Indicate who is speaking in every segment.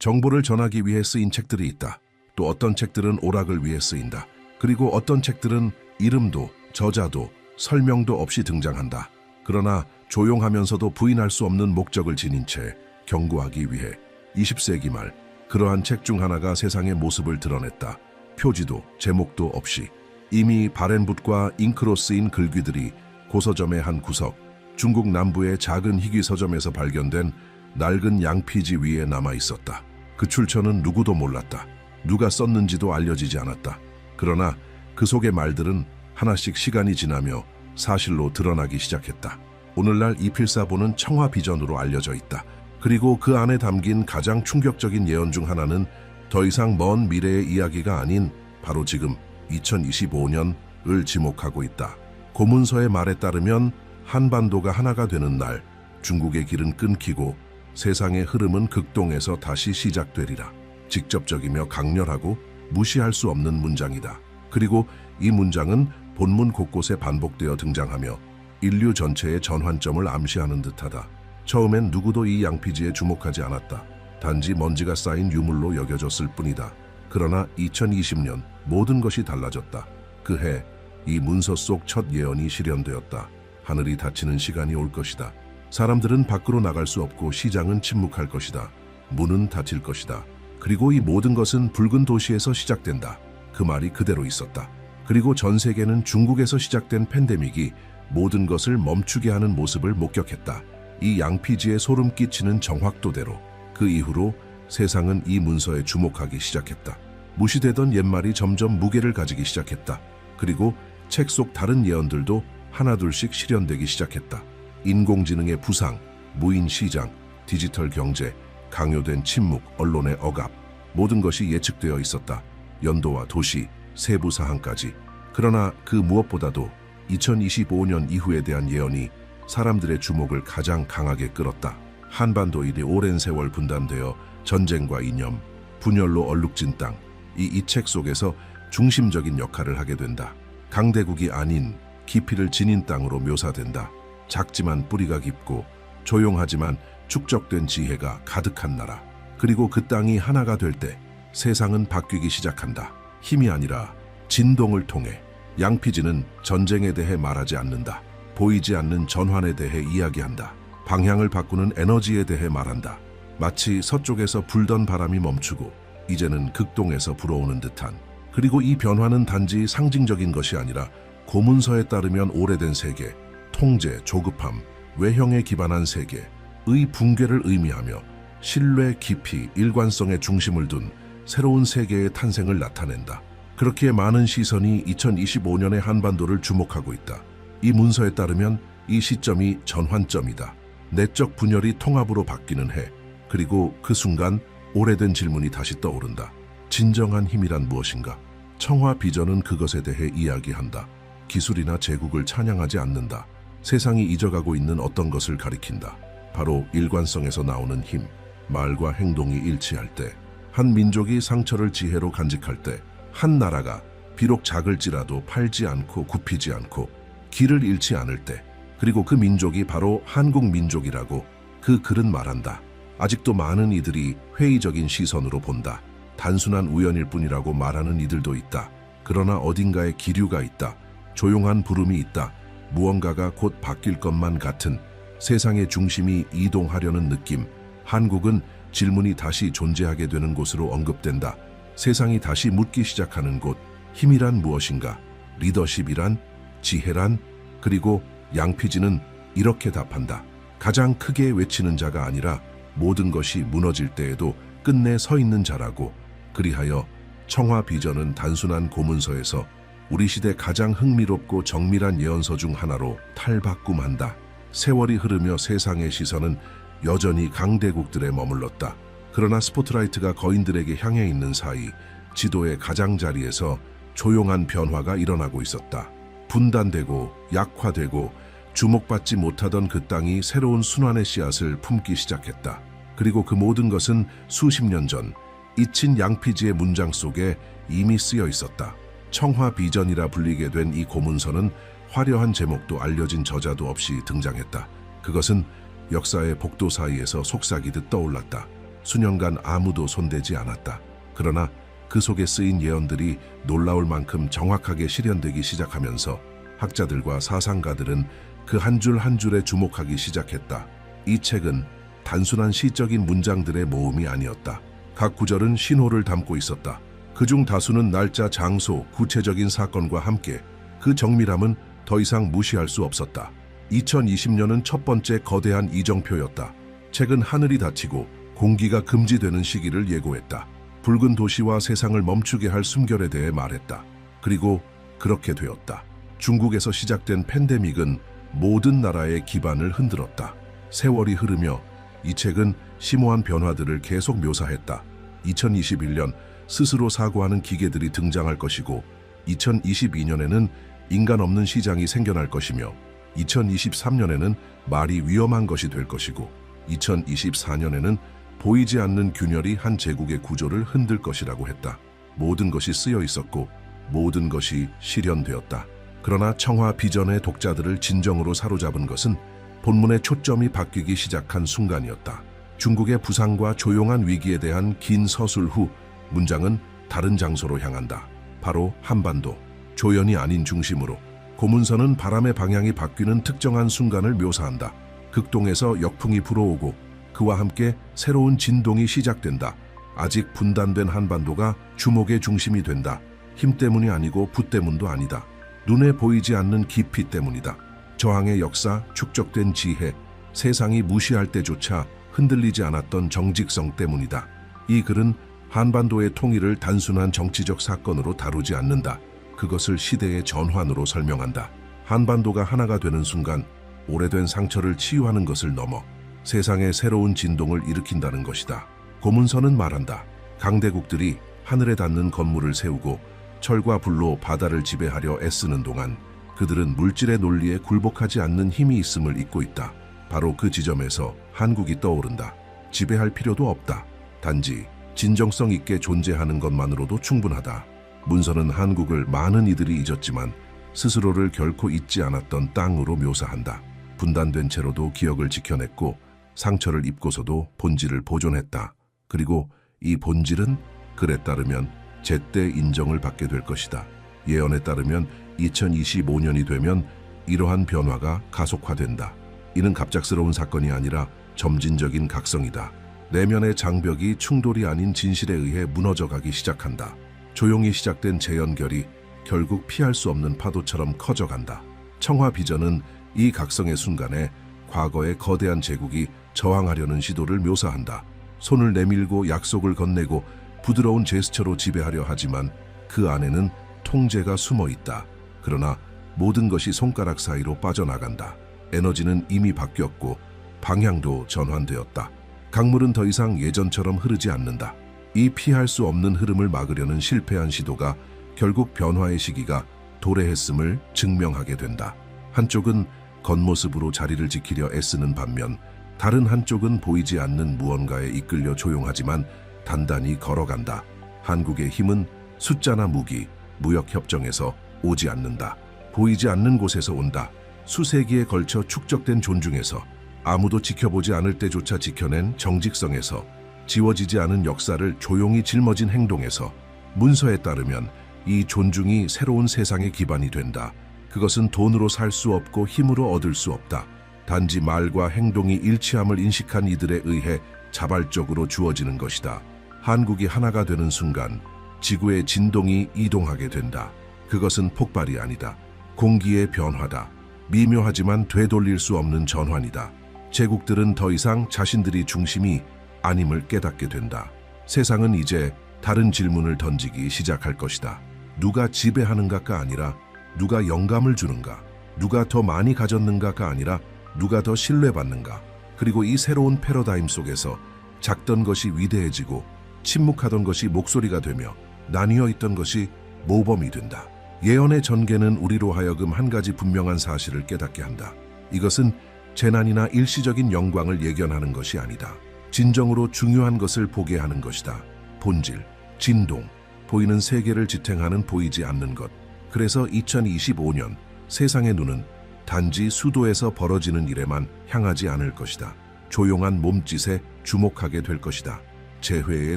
Speaker 1: 정보를 전하기 위해 쓰인 책들이 있다. 또 어떤 책들은 오락을 위해 쓰인다. 그리고 어떤 책들은 이름도 저자도 설명도 없이 등장한다. 그러나 조용하면서도 부인할 수 없는 목적을 지닌 채 경고하기 위해 20세기 말 그러한 책 중 하나가 세상의 모습을 드러냈다. 표지도 제목도 없이 이미 바렌붓과 잉크로 쓰인 글귀들이 고서점의 한 구석, 중국 남부의 작은 희귀 서점에서 발견된 낡은 양피지 위에 남아 있었다. 그 출처는 누구도 몰랐다. 누가 썼는지도 알려지지 않았다. 그러나 그 속의 말들은 하나씩 시간이 지나며 사실로 드러나기 시작했다. 오늘날 이 필사본은 청화비전으로 알려져 있다. 그리고 그 안에 담긴 가장 충격적인 예언 중 하나는 더 이상 먼 미래의 이야기가 아닌 바로 지금 2025년을 지목하고 있다. 고문서의 말에 따르면 한반도가 하나가 되는 날 중국의 길은 끊기고 세상의 흐름은 극동에서 다시 시작되리라. 직접적이며 강렬하고 무시할 수 없는 문장이다. 그리고 이 문장은 본문 곳곳에 반복되어 등장하며 인류 전체의 전환점을 암시하는 듯하다. 처음엔 누구도 이 양피지에 주목하지 않았다. 단지 먼지가 쌓인 유물로 여겨졌을 뿐이다. 그러나 2020년 모든 것이 달라졌다. 그 해 이 문서 속 첫 예언이 실현되었다. 하늘이 닫히는 시간이 올 것이다. 사람들은 밖으로 나갈 수 없고 시장은 침묵할 것이다. 문은 닫힐 것이다. 그리고 이 모든 것은 붉은 도시에서 시작된다. 그 말이 그대로 있었다. 그리고 전 세계는 중국에서 시작된 팬데믹이 모든 것을 멈추게 하는 모습을 목격했다. 이 양피지에 소름 끼치는 정확도대로 그 이후로 세상은 이 문서에 주목하기 시작했다. 무시되던 옛말이 점점 무게를 가지기 시작했다. 그리고 책 속 다른 예언들도 하나둘씩 실현되기 시작했다. 인공지능의 부상, 무인 시장, 디지털 경제, 강요된 침묵, 언론의 억압, 모든 것이 예측되어 있었다. 연도와 도시, 세부 사항까지. 그러나 그 무엇보다도 2025년 이후에 대한 예언이 사람들의 주목을 가장 강하게 끌었다. 한반도일이 오랜 세월 분단되어 전쟁과 이념, 분열로 얼룩진 땅, 이 책 속에서 중심적인 역할을 하게 된다. 강대국이 아닌 깊이를 지닌 땅으로 묘사된다. 작지만 뿌리가 깊고 조용하지만 축적된 지혜가 가득한 나라. 그리고 그 땅이 하나가 될 때 세상은 바뀌기 시작한다. 힘이 아니라 진동을 통해. 양피지는 전쟁에 대해 말하지 않는다. 보이지 않는 전환에 대해 이야기한다. 방향을 바꾸는 에너지에 대해 말한다. 마치 서쪽에서 불던 바람이 멈추고 이제는 극동에서 불어오는 듯한. 그리고 이 변화는 단지 상징적인 것이 아니라 고문서에 따르면 오래된 세계, 통제, 조급함, 외형에 기반한 세계의 붕괴를 의미하며 신뢰, 깊이, 일관성의 중심을 둔 새로운 세계의 탄생을 나타낸다. 그렇기에 많은 시선이 2025년의 한반도를 주목하고 있다. 이 문서에 따르면 이 시점이 전환점이다. 내적 분열이 통합으로 바뀌는 해. 그리고 그 순간 오래된 질문이 다시 떠오른다. 진정한 힘이란 무엇인가? 청화 비전은 그것에 대해 이야기한다. 기술이나 제국을 찬양하지 않는다. 세상이 잊어가고 있는 어떤 것을 가리킨다. 바로 일관성에서 나오는 힘, 말과 행동이 일치할 때, 한 민족이 상처를 지혜로 간직할 때, 한 나라가 비록 작을지라도 팔지 않고 굽히지 않고 길을 잃지 않을 때, 그리고 그 민족이 바로 한국 민족이라고 그 글은 말한다. 아직도 많은 이들이 회의적인 시선으로 본다. 단순한 우연일 뿐이라고 말하는 이들도 있다. 그러나 어딘가에 기류가 있다. 조용한 부름이 있다. 무언가가 곧 바뀔 것만 같은 세상의 중심이 이동하려는 느낌. 한국은 질문이 다시 존재하게 되는 곳으로 언급된다. 세상이 다시 묻기 시작하는 곳. 힘이란 무엇인가? 리더십이란? 지혜란? 그리고 양피지는 이렇게 답한다. 가장 크게 외치는 자가 아니라 모든 것이 무너질 때에도 끝내 서 있는 자라고. 그리하여 청화 비전은 단순한 고문서에서 우리 시대 가장 흥미롭고 정밀한 예언서 중 하나로 탈바꿈한다. 세월이 흐르며 세상의 시선은 여전히 강대국들에 머물렀다. 그러나 스포트라이트가 거인들에게 향해 있는 사이 지도의 가장자리에서 조용한 변화가 일어나고 있었다. 분단되고 약화되고 주목받지 못하던 그 땅이 새로운 순환의 씨앗을 품기 시작했다. 그리고 그 모든 것은 수십 년 전 잊힌 양피지의 문장 속에 이미 쓰여 있었다. 청화 비전이라 불리게 된 이 고문서는 화려한 제목도 알려진 저자도 없이 등장했다. 그것은 역사의 복도 사이에서 속삭이듯 떠올랐다. 수년간 아무도 손대지 않았다. 그러나 그 속에 쓰인 예언들이 놀라울 만큼 정확하게 실현되기 시작하면서 학자들과 사상가들은 그 한 줄 한 줄에 주목하기 시작했다. 이 책은 단순한 시적인 문장들의 모음이 아니었다. 각 구절은 신호를 담고 있었다. 그중 다수는 날짜, 장소, 구체적인 사건과 함께 그 정밀함은 더 이상 무시할 수 없었다. 2020년은 첫 번째 거대한 이정표였다. 책은 하늘이 닫히고 공기가 금지되는 시기를 예고했다. 붉은 도시와 세상을 멈추게 할 숨결에 대해 말했다. 그리고 그렇게 되었다. 중국에서 시작된 팬데믹은 모든 나라의 기반을 흔들었다. 세월이 흐르며 이 책은 심오한 변화들을 계속 묘사했다. 2021년 스스로 사고하는 기계들이 등장할 것이고 2022년에는 인간 없는 시장이 생겨날 것이며 2023년에는 말이 위험한 것이 될 것이고 2024년에는 보이지 않는 균열이 한 제국의 구조를 흔들 것이라고 했다. 모든 것이 쓰여 있었고 모든 것이 실현되었다. 그러나 청화 비전의 독자들을 진정으로 사로잡은 것은 본문의 초점이 바뀌기 시작한 순간이었다. 중국의 부상과 조용한 위기에 대한 긴 서술 후 문장은 다른 장소로 향한다. 바로 한반도, 조연이 아닌 중심으로. 고문서는 바람의 방향이 바뀌는 특정한 순간을 묘사한다. 극동에서 역풍이 불어오고 그와 함께 새로운 진동이 시작된다. 아직 분단된 한반도가 주목의 중심이 된다. 힘 때문이 아니고 부 때문도 아니다. 눈에 보이지 않는 깊이 때문이다. 저항의 역사, 축적된 지혜, 세상이 무시할 때조차 흔들리지 않았던 정직성 때문이다. 이 글은 한반도의 통일을 단순한 정치적 사건으로 다루지 않는다. 그것을 시대의 전환으로 설명한다. 한반도가 하나가 되는 순간 오래된 상처를 치유하는 것을 넘어 세상의 새로운 진동을 일으킨다는 것이다. 고문서는 말한다. 강대국들이 하늘에 닿는 건물을 세우고 철과 불로 바다를 지배하려 애쓰는 동안 그들은 물질의 논리에 굴복하지 않는 힘이 있음을 잊고 있다. 바로 그 지점에서 한국이 떠오른다. 지배할 필요도 없다. 단지 진정성 있게 존재하는 것만으로도 충분하다. 문서는 한국을 많은 이들이 잊었지만 스스로를 결코 잊지 않았던 땅으로 묘사한다. 분단된 채로도 기억을 지켜냈고 상처를 입고서도 본질을 보존했다. 그리고 이 본질은 글에 따르면 제때 인정을 받게 될 것이다. 예언에 따르면 2025년이 되면 이러한 변화가 가속화된다. 이는 갑작스러운 사건이 아니라 점진적인 각성이다. 내면의 장벽이 충돌이 아닌 진실에 의해 무너져가기 시작한다. 조용히 시작된 재연결이 결국 피할 수 없는 파도처럼 커져간다. 청화 비전은 이 각성의 순간에 과거의 거대한 제국이 저항하려는 시도를 묘사한다. 손을 내밀고 약속을 건네고 부드러운 제스처로 지배하려 하지만 그 안에는 통제가 숨어 있다. 그러나 모든 것이 손가락 사이로 빠져나간다. 에너지는 이미 바뀌었고 방향도 전환되었다. 강물은 더 이상 예전처럼 흐르지 않는다. 이 피할 수 없는 흐름을 막으려는 실패한 시도가 결국 변화의 시기가 도래했음을 증명하게 된다. 한쪽은 겉모습으로 자리를 지키려 애쓰는 반면 다른 한쪽은 보이지 않는 무언가에 이끌려 조용하지만 단단히 걸어간다. 한국의 힘은 숫자나 무기, 무역협정에서 오지 않는다. 보이지 않는 곳에서 온다. 수세기에 걸쳐 축적된 존중에서, 아무도 지켜보지 않을 때조차 지켜낸 정직성에서, 지워지지 않은 역사를 조용히 짊어진 행동에서. 문서에 따르면 이 존중이 새로운 세상의 기반이 된다. 그것은 돈으로 살 수 없고 힘으로 얻을 수 없다. 단지 말과 행동이 일치함을 인식한 이들에 의해 자발적으로 주어지는 것이다. 한국이 하나가 되는 순간 지구의 진동이 이동하게 된다. 그것은 폭발이 아니다. 공기의 변화다. 미묘하지만 되돌릴 수 없는 전환이다. 제국들은 더 이상 자신들이 중심이 아님을 깨닫게 된다. 세상은 이제 다른 질문을 던지기 시작할 것이다. 누가 지배하는가가 아니라 누가 영감을 주는가? 누가 더 많이 가졌는가가 아니라 누가 더 신뢰받는가? 그리고 이 새로운 패러다임 속에서 작던 것이 위대해지고 침묵하던 것이 목소리가 되며 나뉘어 있던 것이 모범이 된다. 예언의 전개는 우리로 하여금 한 가지 분명한 사실을 깨닫게 한다. 이것은 재난이나 일시적인 영광을 예견하는 것이 아니다. 진정으로 중요한 것을 보게 하는 것이다. 본질, 진동, 보이는 세계를 지탱하는 보이지 않는 것. 그래서 2025년 세상의 눈은 단지 수도에서 벌어지는 일에만 향하지 않을 것이다. 조용한 몸짓에 주목하게 될 것이다. 재회의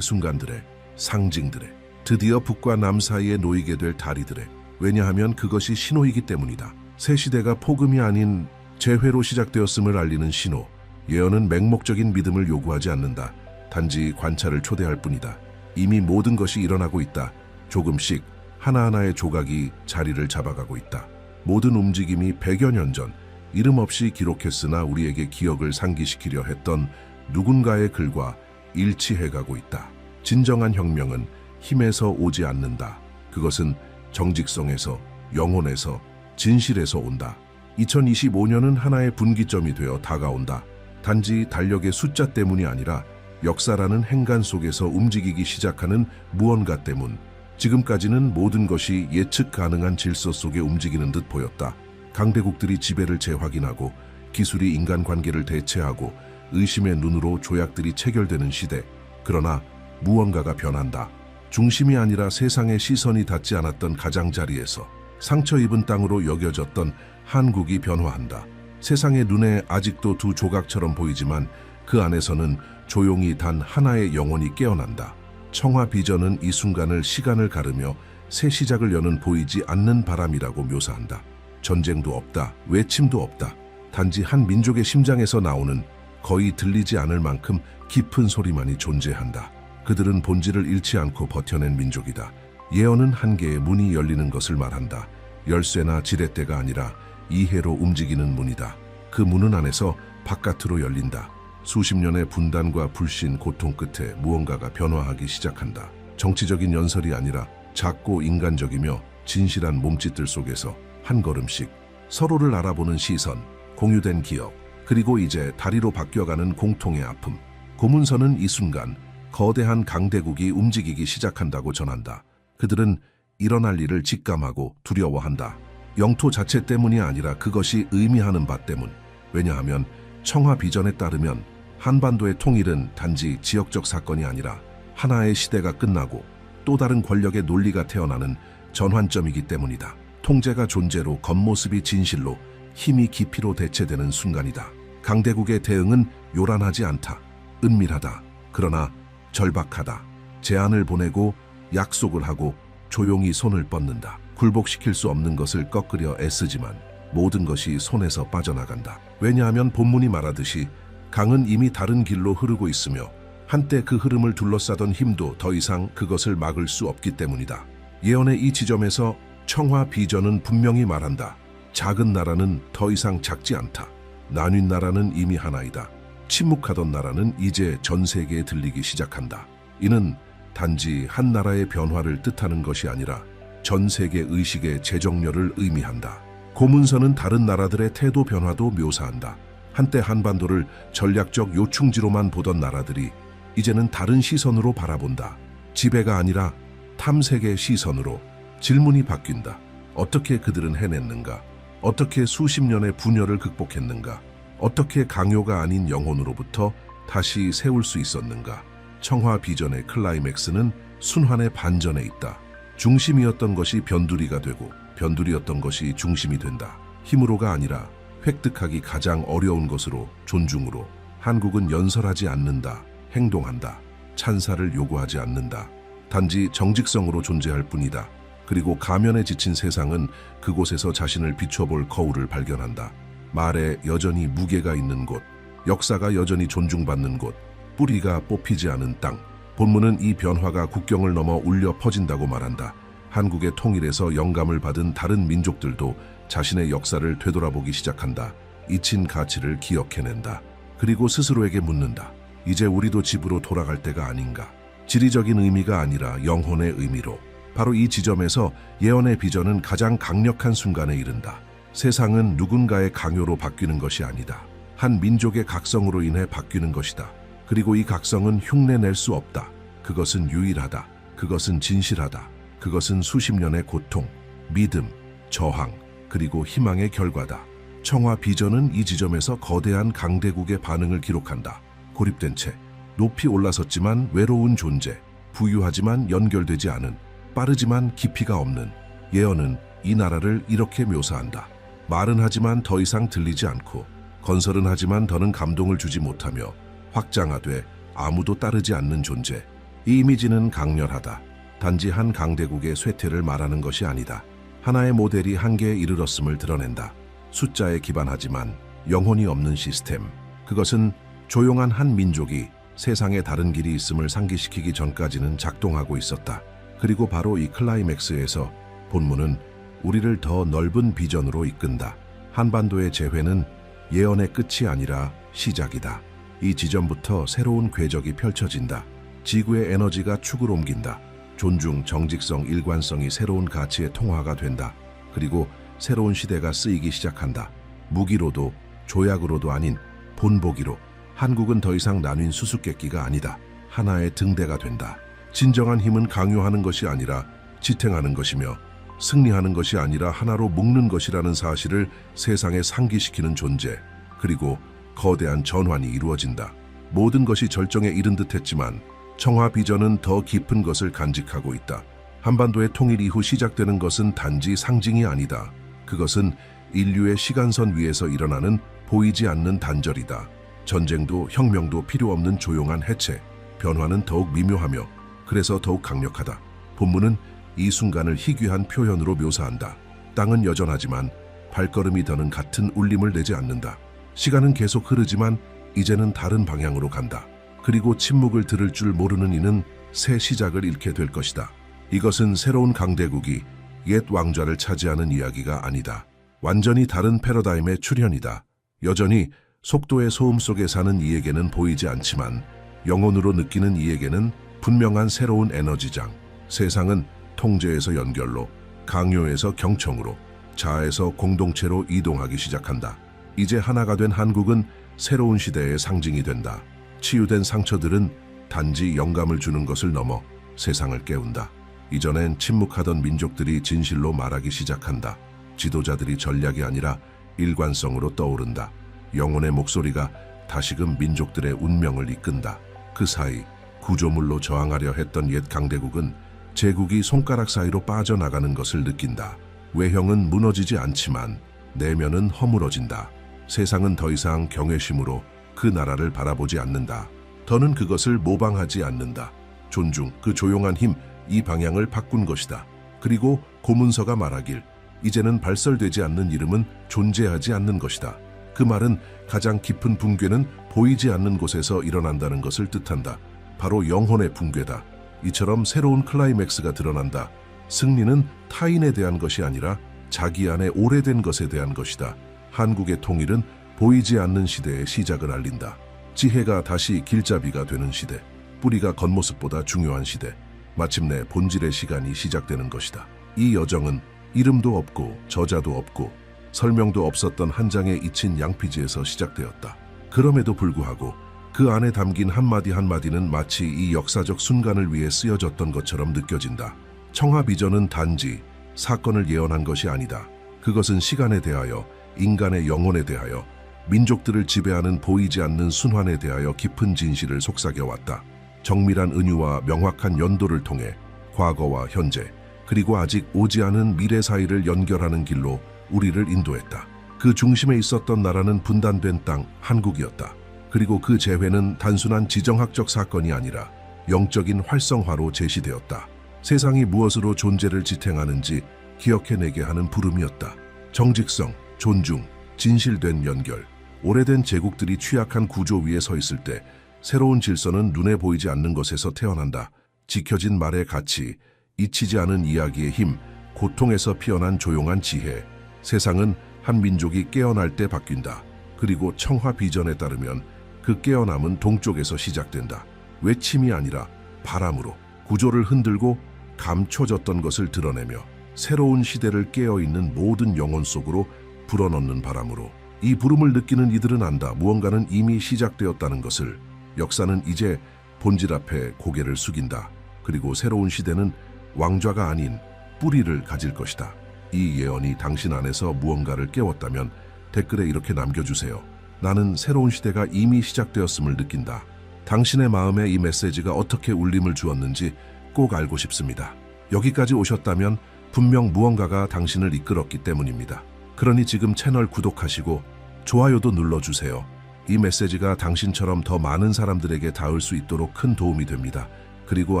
Speaker 1: 순간들에, 상징들에, 드디어 북과 남 사이에 놓이게 될 다리들에. 왜냐하면 그것이 신호이기 때문이다. 새 시대가 폭음이 아닌 재회로 시작되었음을 알리는 신호. 예언은 맹목적인 믿음을 요구하지 않는다. 단지 관찰을 초대할 뿐이다. 이미 모든 것이 일어나고 있다. 조금씩 하나하나의 조각이 자리를 잡아가고 있다. 모든 움직임이 100여 년 전 이름 없이 기록했으나 우리에게 기억을 상기시키려 했던 누군가의 글과 일치해가고 있다. 진정한 혁명은 힘에서 오지 않는다. 그것은 정직성에서, 영혼에서, 진실에서 온다. 2025년은 하나의 분기점이 되어 다가온다. 단지 달력의 숫자 때문이 아니라 역사라는 행간 속에서 움직이기 시작하는 무언가 때문. 지금까지는 모든 것이 예측 가능한 질서 속에 움직이는 듯 보였다. 강대국들이 지배를 재확인하고 기술이 인간관계를 대체하고 의심의 눈으로 조약들이 체결되는 시대. 그러나 무언가가 변한다. 중심이 아니라 세상의 시선이 닿지 않았던 가장자리에서 상처 입은 땅으로 여겨졌던 한국이 변화한다. 세상의 눈에 아직도 두 조각처럼 보이지만 그 안에서는 조용히 단 하나의 영혼이 깨어난다. 청화 비전은 이 순간을 시간을 가르며 새 시작을 여는 보이지 않는 바람이라고 묘사한다. 전쟁도 없다. 외침도 없다. 단지 한 민족의 심장에서 나오는 거의 들리지 않을 만큼 깊은 소리만이 존재한다. 그들은 본질을 잃지 않고 버텨낸 민족이다. 예언은 한 개의 문이 열리는 것을 말한다. 열쇠나 지렛대가 아니라 이해로 움직이는 문이다. 그 문은 안에서 바깥으로 열린다. 수십 년의 분단과 불신, 고통 끝에 무언가가 변화하기 시작한다. 정치적인 연설이 아니라 작고 인간적이며 진실한 몸짓들 속에서 한 걸음씩 서로를 알아보는 시선, 공유된 기억, 그리고 이제 다리로 바뀌어가는 공통의 아픔. 고문서는 이 순간 거대한 강대국이 움직이기 시작한다고 전한다. 그들은 일어날 일을 직감하고 두려워한다. 영토 자체 때문이 아니라 그것이 의미하는 바 때문. 왜냐하면 청화 비전에 따르면 한반도의 통일은 단지 지역적 사건이 아니라 하나의 시대가 끝나고 또 다른 권력의 논리가 태어나는 전환점이기 때문이다. 통제가 존재로, 겉모습이 진실로, 힘이 깊이로 대체되는 순간이다. 강대국의 대응은 요란하지 않다. 은밀하다. 그러나 절박하다. 제안을 보내고 약속을 하고 조용히 손을 뻗는다. 굴복시킬 수 없는 것을 꺾으려 애쓰지만 모든 것이 손에서 빠져나간다. 왜냐하면 본문이 말하듯이 강은 이미 다른 길로 흐르고 있으며 한때 그 흐름을 둘러싸던 힘도 더 이상 그것을 막을 수 없기 때문이다. 예언의 이 지점에서 청화 비전은 분명히 말한다. 작은 나라는 더 이상 작지 않다. 나뉜 나라는 이미 하나이다. 침묵하던 나라는 이제 전 세계에 들리기 시작한다. 이는 단지 한 나라의 변화를 뜻하는 것이 아니라 전 세계 의식의 재정렬을 의미한다. 고문서는 다른 나라들의 태도 변화도 묘사한다. 한때 한반도를 전략적 요충지로만 보던 나라들이 이제는 다른 시선으로 바라본다. 지배가 아니라 탐색의 시선으로. 질문이 바뀐다. 어떻게 그들은 해냈는가? 어떻게 수십 년의 분열을 극복했는가? 어떻게 강요가 아닌 영혼으로부터 다시 세울 수 있었는가? 청화 비전의 클라이맥스는 순환의 반전에 있다. 중심이었던 것이 변두리가 되고 변두리였던 것이 중심이 된다. 힘으로가 아니라 획득하기 가장 어려운 것으로, 존중으로. 한국은 연설하지 않는다. 행동한다. 찬사를 요구하지 않는다. 단지 정직성으로 존재할 뿐이다. 그리고 가면에 지친 세상은 그곳에서 자신을 비춰볼 거울을 발견한다. 말에 여전히 무게가 있는 곳, 역사가 여전히 존중받는 곳, 뿌리가 뽑히지 않은 땅. 본문은 이 변화가 국경을 넘어 울려 퍼진다고 말한다. 한국의 통일에서 영감을 받은 다른 민족들도 자신의 역사를 되돌아보기 시작한다. 잊힌 가치를 기억해낸다. 그리고 스스로에게 묻는다. 이제 우리도 집으로 돌아갈 때가 아닌가? 지리적인 의미가 아니라 영혼의 의미로. 바로 이 지점에서 예언의 비전은 가장 강력한 순간에 이른다. 세상은 누군가의 강요로 바뀌는 것이 아니다. 한 민족의 각성으로 인해 바뀌는 것이다. 그리고 이 각성은 흉내낼 수 없다. 그것은 유일하다. 그것은 진실하다. 그것은 수십 년의 고통, 믿음, 저항, 그리고 희망의 결과다. 청화 비전은 이 지점에서 거대한 강대국의 반응을 기록한다. 고립된 채, 높이 올라섰지만 외로운 존재, 부유하지만 연결되지 않은, 빠르지만 깊이가 없는. 예언은 이 나라를 이렇게 묘사한다. 말은 하지만 더 이상 들리지 않고, 건설은 하지만 더는 감동을 주지 못하며, 확장하되 아무도 따르지 않는 존재. 이 이미지는 강렬하다. 단지 한 강대국의 쇠퇴를 말하는 것이 아니다. 하나의 모델이 한계에 이르렀음을 드러낸다. 숫자에 기반하지만 영혼이 없는 시스템. 그것은 조용한 한 민족이 세상에 다른 길이 있음을 상기시키기 전까지는 작동하고 있었다. 그리고 바로 이 클라이맥스에서 본문은 우리를 더 넓은 비전으로 이끈다. 한반도의 재회는 예언의 끝이 아니라 시작이다. 이 지점부터 새로운 궤적이 펼쳐진다. 지구의 에너지가 축을 옮긴다. 존중, 정직성, 일관성이 새로운 가치의 통화가 된다. 그리고 새로운 시대가 쓰이기 시작한다. 무기로도 조약으로도 아닌 본보기로. 한국은 더 이상 나뉜 수수께끼가 아니다. 하나의 등대가 된다. 진정한 힘은 강요하는 것이 아니라 지탱하는 것이며 승리하는 것이 아니라 하나로 묶는 것이라는 사실을 세상에 상기시키는 존재. 그리고 거대한 전환이 이루어진다. 모든 것이 절정에 이른 듯했지만 청화 비전은 더 깊은 것을 간직하고 있다. 한반도의 통일 이후 시작되는 것은 단지 상징이 아니다. 그것은 인류의 시간선 위에서 일어나는 보이지 않는 단절이다. 전쟁도 혁명도 필요 없는 조용한 해체. 변화는 더욱 미묘하며 그래서 더욱 강력하다. 본문은 이 순간을 희귀한 표현으로 묘사한다. 땅은 여전하지만 발걸음이 더는 같은 울림을 내지 않는다. 시간은 계속 흐르지만 이제는 다른 방향으로 간다. 그리고 침묵을 들을 줄 모르는 이는 새 시작을 잃게 될 것이다. 이것은 새로운 강대국이 옛 왕좌를 차지하는 이야기가 아니다. 완전히 다른 패러다임의 출현이다. 여전히 속도의 소음 속에 사는 이에게는 보이지 않지만 영혼으로 느끼는 이에게는 분명한 새로운 에너지장. 세상은 통제에서 연결로, 강요에서 경청으로, 자아에서 공동체로 이동하기 시작한다. 이제 하나가 된 한국은 새로운 시대의 상징이 된다. 치유된 상처들은 단지 영감을 주는 것을 넘어 세상을 깨운다. 이전엔 침묵하던 민족들이 진실로 말하기 시작한다. 지도자들이 전략이 아니라 일관성으로 떠오른다. 영혼의 목소리가 다시금 민족들의 운명을 이끈다. 그 사이 구조물로 저항하려 했던 옛 강대국은 제국이 손가락 사이로 빠져나가는 것을 느낀다. 외형은 무너지지 않지만 내면은 허물어진다. 세상은 더 이상 경외심으로 그 나라를 바라보지 않는다. 더는 그것을 모방하지 않는다. 존중, 그 조용한 힘, 이 방향을 바꾼 것이다. 그리고 고문서가 말하길 이제는 발설되지 않는 이름은 존재하지 않는 것이다. 그 말은 가장 깊은 붕괴는 보이지 않는 곳에서 일어난다는 것을 뜻한다. 바로 영혼의 붕괴다. 이처럼 새로운 클라이맥스가 드러난다. 승리는 타인에 대한 것이 아니라 자기 안에 오래된 것에 대한 것이다. 한국의 통일은 보이지 않는 시대의 시작을 알린다. 지혜가 다시 길잡이가 되는 시대. 뿌리가 겉모습보다 중요한 시대. 마침내 본질의 시간이 시작되는 것이다. 이 여정은 이름도 없고 저자도 없고 설명도 없었던 한 장에 잊힌 양피지에서 시작되었다. 그럼에도 불구하고 그 안에 담긴 한마디 한마디는 마치 이 역사적 순간을 위해 쓰여졌던 것처럼 느껴진다. 청하 비전은 단지 사건을 예언한 것이 아니다. 그것은 시간에 대하여, 인간의 영혼에 대하여, 민족들을 지배하는 보이지 않는 순환에 대하여 깊은 진실을 속삭여왔다. 정밀한 은유와 명확한 연도를 통해 과거와 현재, 그리고 아직 오지 않은 미래 사이를 연결하는 길로 우리를 인도했다. 그 중심에 있었던 나라는 분단된 땅, 한국이었다. 그리고 그 재회는 단순한 지정학적 사건이 아니라 영적인 활성화로 제시되었다. 세상이 무엇으로 존재를 지탱하는지 기억해내게 하는 부름이었다. 정직성, 존중, 진실된 연결. 오래된 제국들이 취약한 구조 위에 서 있을 때 새로운 질서는 눈에 보이지 않는 것에서 태어난다. 지켜진 말의 가치, 잊히지 않은 이야기의 힘, 고통에서 피어난 조용한 지혜. 세상은 한 민족이 깨어날 때 바뀐다. 그리고 청화 비전에 따르면 그 깨어남은 동쪽에서 시작된다. 외침이 아니라 바람으로 구조를 흔들고 감춰졌던 것을 드러내며 새로운 시대를 깨어있는 모든 영혼 속으로 불어넣는 바람으로. 이 부름을 느끼는 이들은 안다. 무언가는 이미 시작되었다는 것을. 역사는 이제 본질 앞에 고개를 숙인다. 그리고 새로운 시대는 왕좌가 아닌 뿌리를 가질 것이다. 이 예언이 당신 안에서 무언가를 깨웠다면 댓글에 이렇게 남겨주세요. 나는 새로운 시대가 이미 시작되었음을 느낀다. 당신의 마음에 이 메시지가 어떻게 울림을 주었는지 꼭 알고 싶습니다. 여기까지 오셨다면 분명 무언가가 당신을 이끌었기 때문입니다. 그러니 지금 채널 구독하시고 좋아요도 눌러주세요. 이 메시지가 당신처럼 더 많은 사람들에게 닿을 수 있도록 큰 도움이 됩니다. 그리고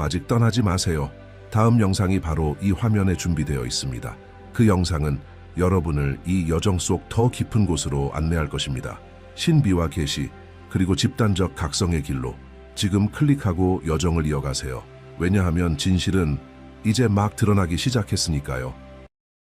Speaker 1: 아직 떠나지 마세요. 다음 영상이 바로 이 화면에 준비되어 있습니다. 그 영상은 여러분을 이 여정 속 더 깊은 곳으로 안내할 것입니다. 신비와 계시, 그리고 집단적 각성의 길로 지금 클릭하고 여정을 이어가세요. 왜냐하면 진실은 이제 막 드러나기 시작했으니까요.